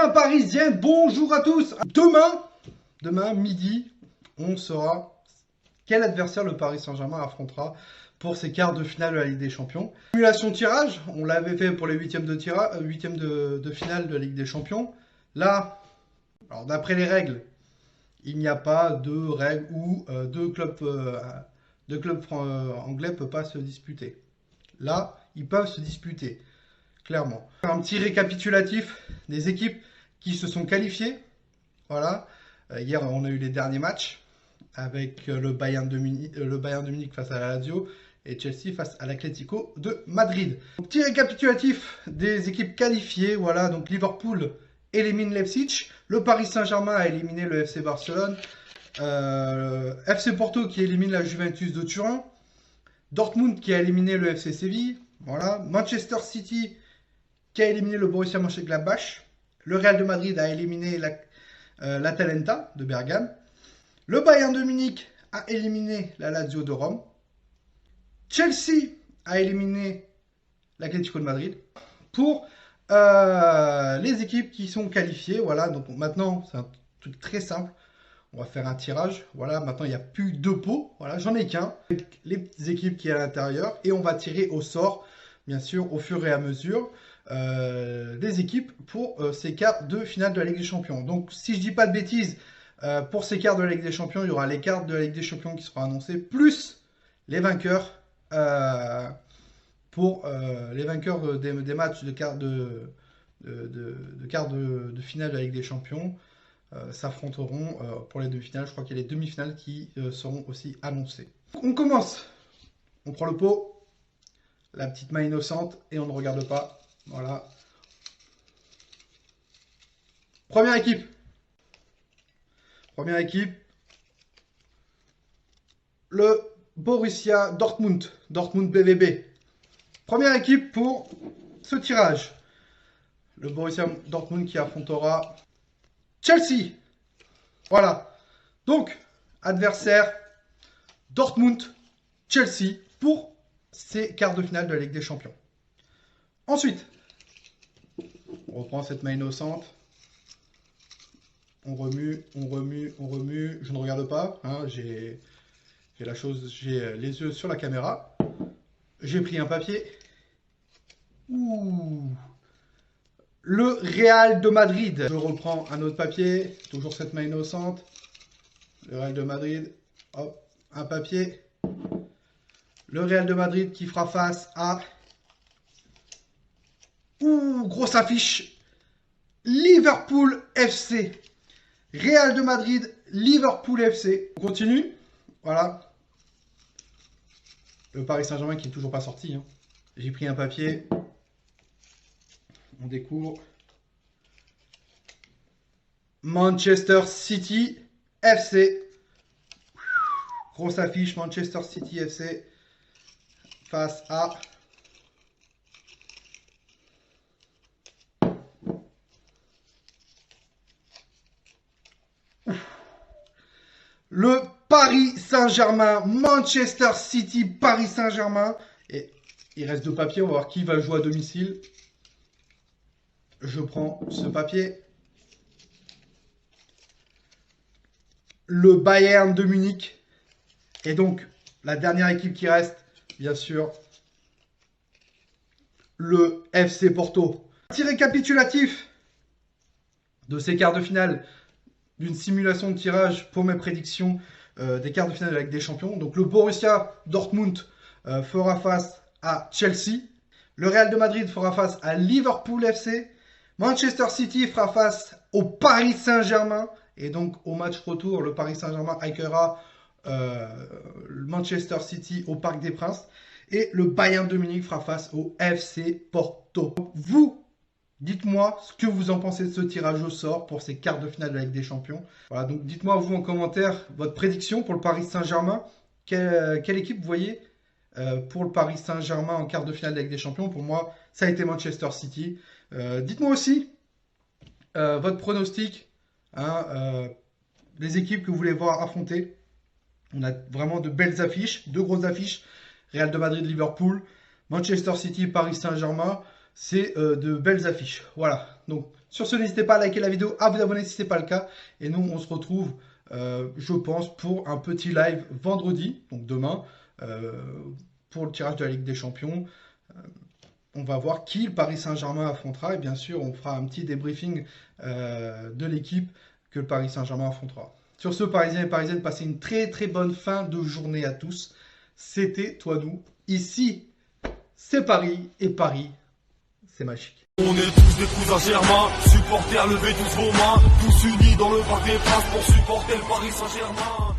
Parisiens, Parisiennes, bonjour à tous. Demain midi, on saura quel adversaire le Paris Saint-Germain affrontera pour ses quarts de finale de la Ligue des Champions. Simulation tirage, on l'avait fait pour les huitièmes de finale de la Ligue des Champions. Là, alors d'après les règles, il n'y a pas de règle où deux clubs anglais ne peuvent pas se disputer. Là, ils peuvent se disputer, clairement. Un petit récapitulatif des équipes qui se sont qualifiées. Voilà. Hier, on a eu les derniers matchs avec le Bayern de Munich face à la Lazio et Chelsea face à l'Atlético de Madrid. Petit récapitulatif des équipes qualifiées. Voilà, donc Liverpool élimine Leipzig. Le Paris Saint-Germain a éliminé le FC Barcelone. FC Porto qui élimine la Juventus de Turin. Dortmund qui a éliminé le FC Séville. Voilà. Manchester City qui a éliminé le Borussia Mönchengladbach. Le Real de Madrid a éliminé l'Atalanta de Bergame. Le Bayern de Munich a éliminé la Lazio de Rome. Chelsea a éliminé l'Atlético de Madrid. Pour les équipes qui sont qualifiées, voilà, donc maintenant c'est un truc très simple. On va faire un tirage. Voilà, maintenant il n'y a plus deux pots. Voilà, j'en ai qu'un. Avec les équipes qui sont à l'intérieur. Et on va tirer au sort, bien sûr, au fur et à mesure, des équipes pour ces quarts de finale de la Ligue des Champions. Donc, si je ne dis pas de bêtises, pour ces quarts de la Ligue des Champions, il y aura les quarts de la Ligue des Champions qui seront annoncés, plus les vainqueurs les vainqueurs des matchs de quarts de finale de la Ligue des Champions. S'affronteront pour les demi-finales. Je crois qu'il y a les demi-finales qui seront aussi annoncées. On commence. On prend le pot, la petite main innocente, et on ne regarde pas. Voilà. Première équipe. Le Borussia Dortmund. Dortmund BVB. Première équipe pour ce tirage. Le Borussia Dortmund qui affrontera Chelsea. Voilà. Donc, adversaire Dortmund, Chelsea pour ces quarts de finale de la Ligue des Champions. Ensuite, on reprend cette main innocente. On remue. Je ne regarde pas. Hein, j'ai les yeux sur la caméra. J'ai pris un papier. Ouh. Le Real de Madrid. Je reprends un autre papier. Toujours cette main innocente. Le Real de Madrid. Hop, un papier. Le Real de Madrid qui fera face à... Ouh, grosse affiche. Liverpool FC. Real de Madrid, Liverpool FC. On continue. Voilà. Le Paris Saint-Germain qui n'est toujours pas sorti. Hein. J'ai pris un papier. On découvre. Manchester City FC. Grosse affiche, Manchester City FC face à le Paris Saint-Germain. Manchester City, Paris Saint-Germain. Et il reste deux papiers, on va voir qui va jouer à domicile. Je prends ce papier. Le Bayern de Munich. Et donc, la dernière équipe qui reste, bien sûr, le FC Porto. Petit récapitulatif de ces quarts de finale, d'une simulation de tirage pour mes prédictions des quarts de finale de la Ligue des Champions. Donc, le Borussia Dortmund fera face à Chelsea. Le Real de Madrid fera face à Liverpool FC. Manchester City fera face au Paris Saint-Germain. Et donc, au match retour, le Paris Saint-Germain accueillera Manchester City au Parc des Princes. Et le Bayern de Munich fera face au FC Porto. Vous, dites-moi ce que vous en pensez de ce tirage au sort pour ces quarts de finale de la Ligue des Champions. Voilà, donc dites-moi vous en commentaire votre prédiction pour le Paris Saint-Germain. Quelle équipe vous voyez pour le Paris Saint-Germain en quart de finale de la Ligue des Champions? Pour moi, ça a été Manchester City. Dites-moi aussi votre pronostic, hein, les équipes que vous voulez voir affronter. On a vraiment de belles affiches, deux grosses affiches. Real de Madrid, Liverpool, Manchester City, Paris Saint-Germain. c'est de belles affiches. Voilà, donc sur ce, n'hésitez pas à liker la vidéo, à vous abonner si ce n'est pas le cas. Et nous, on se retrouve, je pense, pour un petit live vendredi, donc demain, pour le tirage de la Ligue des Champions. On va voir qui le Paris Saint-Germain affrontera. Et bien sûr, on fera un petit débriefing de l'équipe que le Paris Saint-Germain affrontera. Sur ce, Parisiens et Parisiennes, passez une très très bonne fin de journée à tous. C'était Toi Nous. Ici, c'est Paris. Et Paris, c'est magique. On est tous des cousins germains, supporters, levez tous vos mains, tous unis dans le parc des princes pour supporter le Paris Saint-Germain.